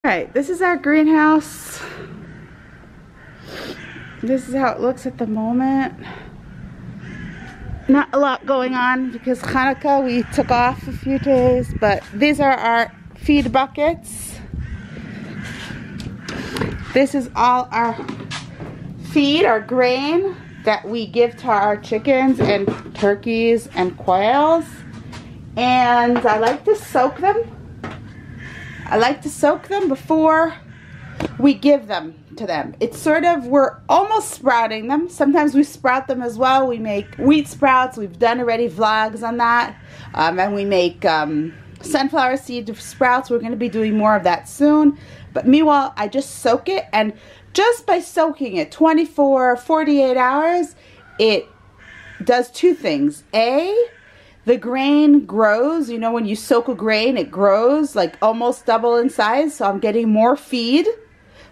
Alright, this is our greenhouse. This is how it looks at the moment. Not a lot going on because Hanukkah, we took off a few days, but these are our feed buckets. This is all our feed, our grain that we give to our chickens and turkeys and quails. And I like to soak them. I like to soak them before we give them to them. It's sort of, we're almost sprouting them. Sometimes we sprout them as well. We make wheat sprouts. We've done already vlogs on that. And we make sunflower seed sprouts. We're going to be doing more of that soon. But meanwhile, I just soak it. And just by soaking it 24, 48 hours, it does two things. A, the grain grows. You know, when you soak a grain, it grows like almost double in size. So I'm getting more feed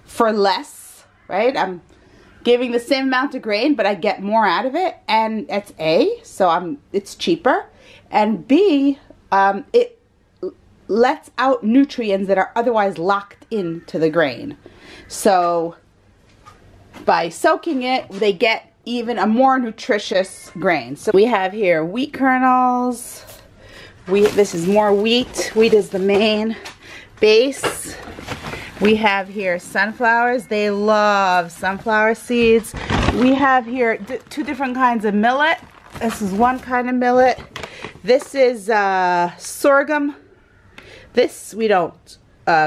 for less, right? I'm giving the same amount of grain, but I get more out of it. And that's A, so it's cheaper. And B, it lets out nutrients that are otherwise locked into the grain. So by soaking it, they get even a more nutritious grain. So we have here wheat kernels. This is more wheat. Wheat is the main base. We have here sunflowers. They love sunflower seeds. We have here two different kinds of millet. This is one kind of millet. This is sorghum. This we don't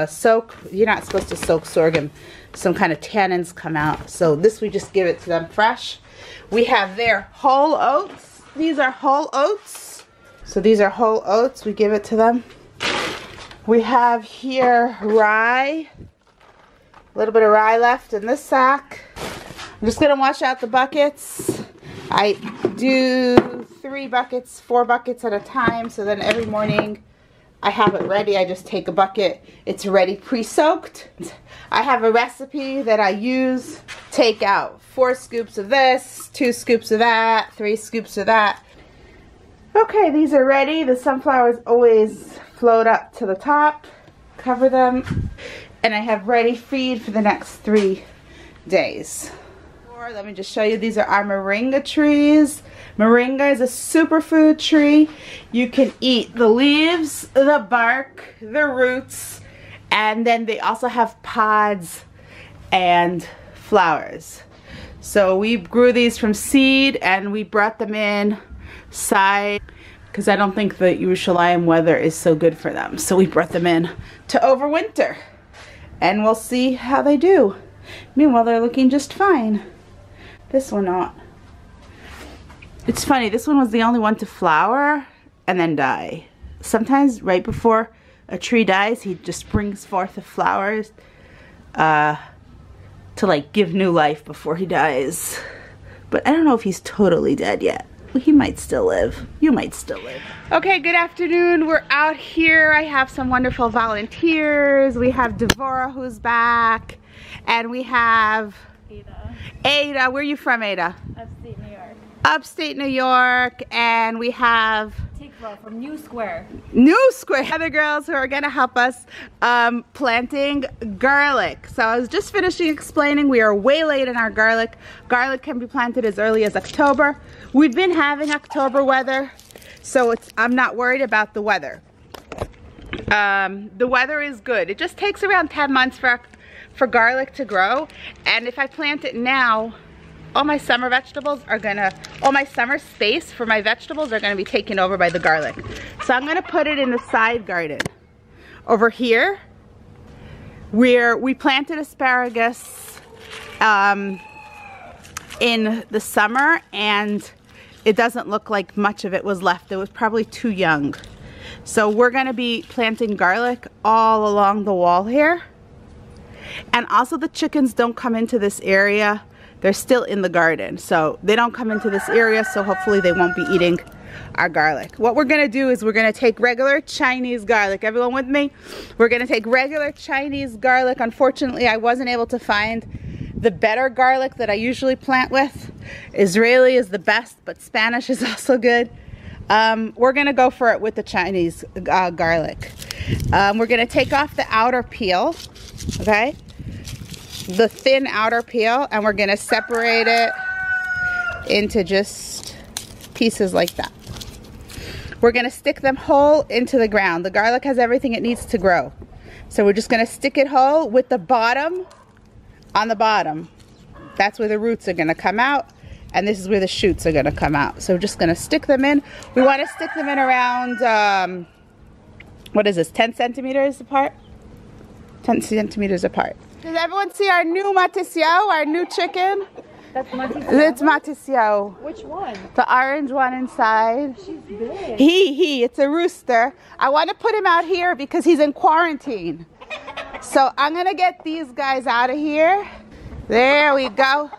soak. You're not supposed to soak sorghum. Some kind of tannins come out. So this we just give it to them fresh. We have their whole oats. These are whole oats. So these are whole oats. We give it to them. We have here rye. A little bit of rye left in this sack. I'm just going to wash out the buckets. I do 3 buckets, 4 buckets at a time. So then every morning I have it ready. I just take a bucket. It's ready pre-soaked. I have a recipe that I use. Take out 4 scoops of this, 2 scoops of that, 3 scoops of that. Okay, these are ready. The sunflowers always float up to the top. Cover them. And I have ready feed for the next 3 days. Let me just show you. These are our moringa trees. Moringa is a superfood tree. You can eat the leaves, the bark, the roots, and then they also have pods and flowers. So we grew these from seed and we brought them inside because I don't think the Yerushalayim weather is so good for them. So we brought them in to overwinter and we'll see how they do. Meanwhile, they're looking just fine. This one not. It's funny, this one was the only one to flower and then die. Sometimes right before a tree dies, he just brings forth the flowers to like give new life before he dies. But I don't know if he's totally dead yet. He might still live. You might still live. Okay, good afternoon. We're out here. I have some wonderful volunteers. We have Devorah who's back. And we have Ada. Ada, where are you from, Ada? Upstate New York. Upstate New York, and we have Tikva from New Square. New Square. Other girls who are gonna help us planting garlic. So I was just finishing explaining we are way late in our garlic. Garlic can be planted as early as October. We've been having October weather, so I'm not worried about the weather. The weather is good. It just takes around 10 months for garlic to grow, and if I plant it now, all my summer space for my vegetables are gonna be taken over by the garlic. So I'm gonna put it in the side garden. Over here, where we planted asparagus in the summer, and it doesn't look like much of it was left. It was probably too young. So we're gonna be planting garlic all along the wall here. And also the chickens don't come into this area. They're still in the garden, so they don't come into this area, so hopefully they won't be eating our garlic. What we're gonna do is we're gonna take regular Chinese garlic. Everyone with me? We're gonna take regular Chinese garlic. Unfortunately, I wasn't able to find the better garlic that I usually plant with. Israeli is the best, but Spanish is also good. We're gonna go for it with the Chinese garlic. We're gonna take off the outer peel, okay? The thin outer peel, and we're gonna separate it into just pieces like that. We're gonna stick them whole into the ground. The garlic has everything it needs to grow. So we're just gonna stick it whole with the bottom on the bottom. That's where the roots are gonna come out, and this is where the shoots are gonna come out. So we're just gonna stick them in. We wanna stick them in around, what is this, 10 centimeters apart? 10 centimeters apart. Does everyone see our new matisiao, our new chicken? That's matisiao? It's matisiao. Which one? The orange one inside. She's big. It's a rooster. I want to put him out here because he's in quarantine. So I'm going to get these guys out of here. There we go.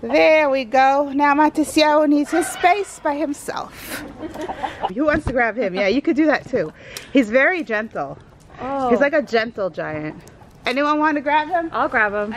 There we go. Now Matisiao needs his space by himself. Who wants to grab him? Yeah, you could do that too. He's very gentle. Oh. He's like a gentle giant. Anyone want to grab him? I'll grab him.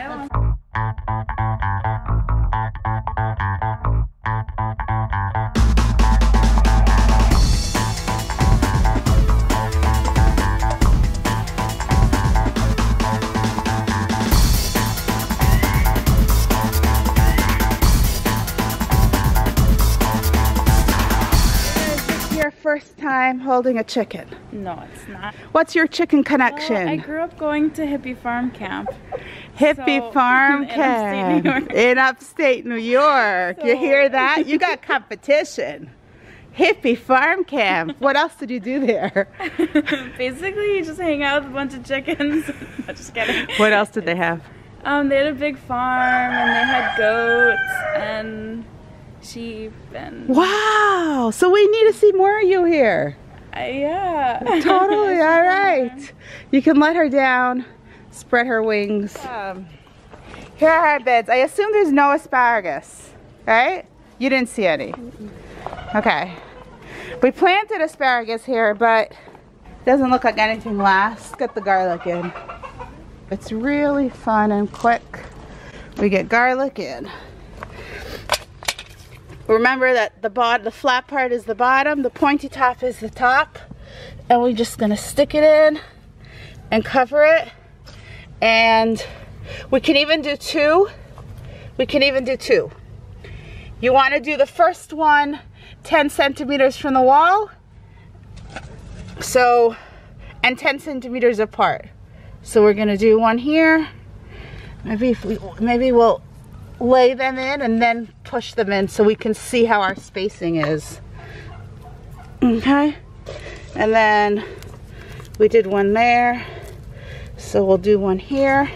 First time holding a chicken. No, it's not. What's your chicken connection? Well, I grew up going to hippie farm camp. Hippie farm camp in upstate New York. So, you hear that? You got competition. Hippie farm camp. What else did you do there? Basically, you just hang out with a bunch of chickens. No, just kidding. What else did they have? They had a big farm, and they had goats and sheep and... Wow! So we need to see more of you here. Yeah. Totally, all right. You can let her down, spread her wings. Here are our beds. I assume there's no asparagus, right? You didn't see any. Okay. We planted asparagus here, but it doesn't look like anything lasts. Get the garlic in. It's really fun and quick. We get garlic in. Remember that the flat part is the bottom, the pointy top is the top, and we're just gonna stick it in and cover it. And we can even do two. We can even do two. You want to do the first one 10 centimeters from the wall, so, and 10 centimeters apart. So we're gonna do one here. Maybe we'll lay them in and then push them in so we can see how our spacing is. Okay, and then we did one there, so we'll do one here.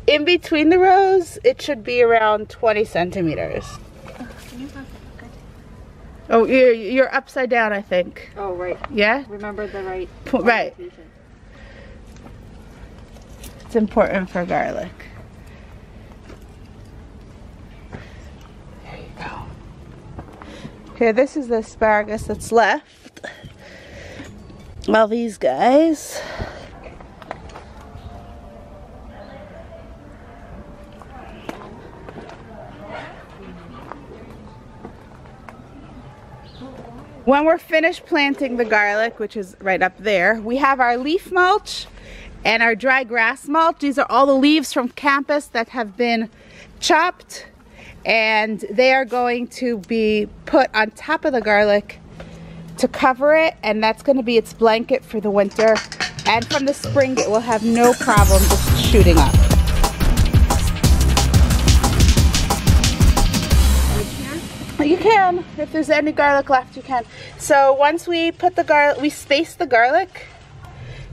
In between the rows, it should be around 20 centimeters. Oh, you're upside down, I think. Oh, right. Yeah? Remember the right. Right. It's important for garlic. Here, this is the asparagus that's left. Well, these guys. When we're finished planting the garlic, which is right up there, we have our leaf mulch and our dry grass mulch. These are all the leaves from campus that have been chopped, and they are going to be put on top of the garlic to cover it, and that's going to be its blanket for the winter. And from the spring, it will have no problem just shooting up. You can. If there's any garlic left, you can. So once we put the garlic, we space the garlic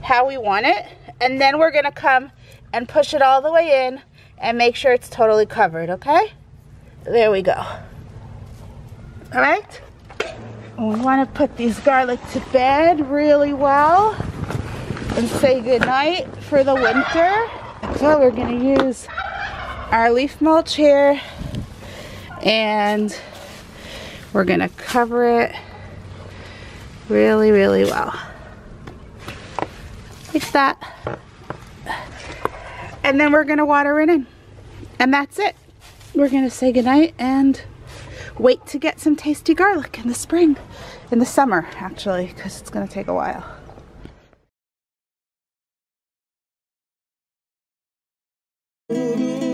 how we want it, and then we're going to come and push it all the way in and make sure it's totally covered, okay? There we go. All right? And we want to put these garlic to bed really well and say goodnight for the winter. So we're going to use our leaf mulch here, and we're going to cover it really, really well. Like that. And then we're going to water it in. And that's it. We're going to say goodnight and wait to get some tasty garlic in the spring. In the summer, actually, because it's going to take a while. you.